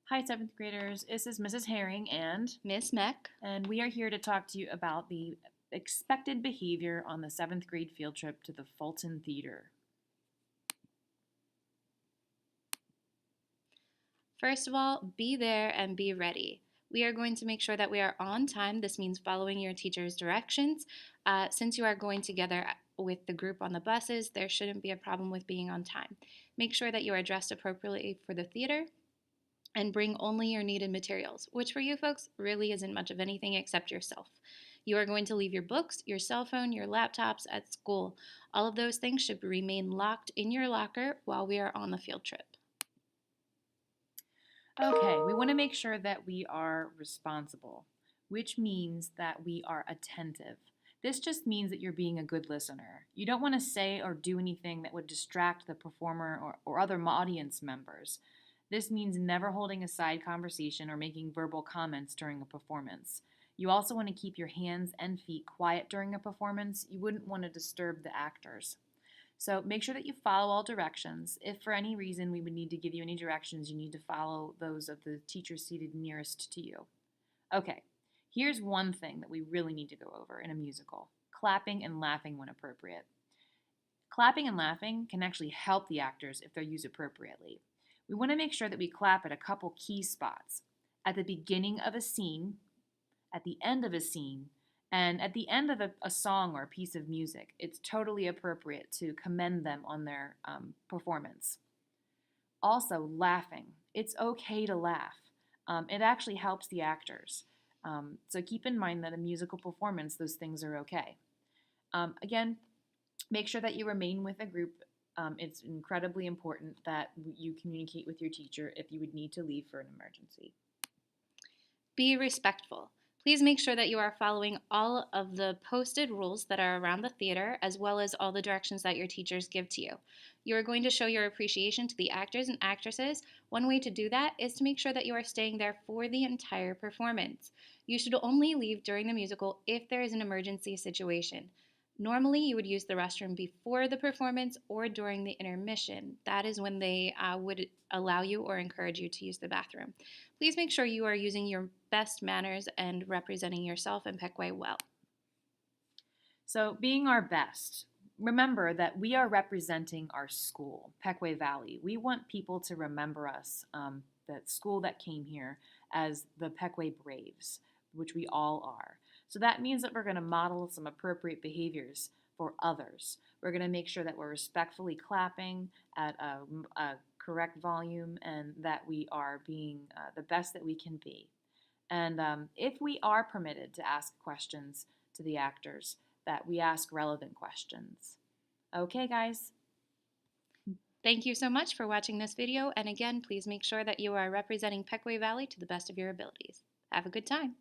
Hi, seventh graders. This is Mrs. Herring Miss Meck. and we are here to talk to you about the expected behavior on the seventh grade field trip to the Fulton Theater. First of all, be there and be ready. We are going to make sure that we are on time. This means following your teacher's directions. Since you are going together with the group on the buses, there shouldn't be a problem with being on time. Make sure that you are dressed appropriately for the theater and bring only your needed materials, which for you folks really isn't much of anything except yourself. You are going to leave your books, your cell phone, your laptops at school. All of those things should remain locked in your locker while we are on the field trip. Okay, we want to make sure that we are responsible, which means that we are attentive. This just means that you're being a good listener. You don't want to say or do anything that would distract the performer or other audience members. This means never holding a side conversation or making verbal comments during a performance. You also want to keep your hands and feet quiet during a performance. You wouldn't want to disturb the actors. So make sure that you follow all directions. If for any reason we would need to give you any directions, you need to follow those of the teachers seated nearest to you. Okay, here's one thing that we really need to go over in a musical: clapping and laughing when appropriate. Clapping and laughing can actually help the actors if they're used appropriately. We want to make sure that we clap at a couple key spots: at the beginning of a scene, at the end of a scene, and at the end of a song or a piece of music. It's totally appropriate to commend them on their performance. Also, laughing. It's okay to laugh. It actually helps the actors. So keep in mind that a musical performance, those things are okay. Again, make sure that you remain with a group. It's incredibly important that you communicate with your teacher if you would need to leave for an emergency. Be respectful. Please make sure that you are following all of the posted rules that are around the theater, as well as all the directions that your teachers give to you. You are going to show your appreciation to the actors and actresses. One way to do that is to make sure that you are staying there for the entire performance. You should only leave during the musical if there is an emergency situation. Normally, you would use the restroom before the performance or during the intermission. That is when they would allow you or encourage you to use the bathroom. Please make sure you are using your best manners and representing yourself and Pequea well. So, being our best, remember that we are representing our school, Pequea Valley. We want people to remember us, the school that came here, as the Pequea Braves, which we all are. So that means that we're going to model some appropriate behaviors for others. We're going to make sure that we're respectfully clapping at a correct volume and that we are being the best that we can be. And if we are permitted to ask questions to the actors, that we ask relevant questions. Okay, guys. Thank you so much for watching this video, and again, please make sure that you are representing Pequea Valley to the best of your abilities. Have a good time.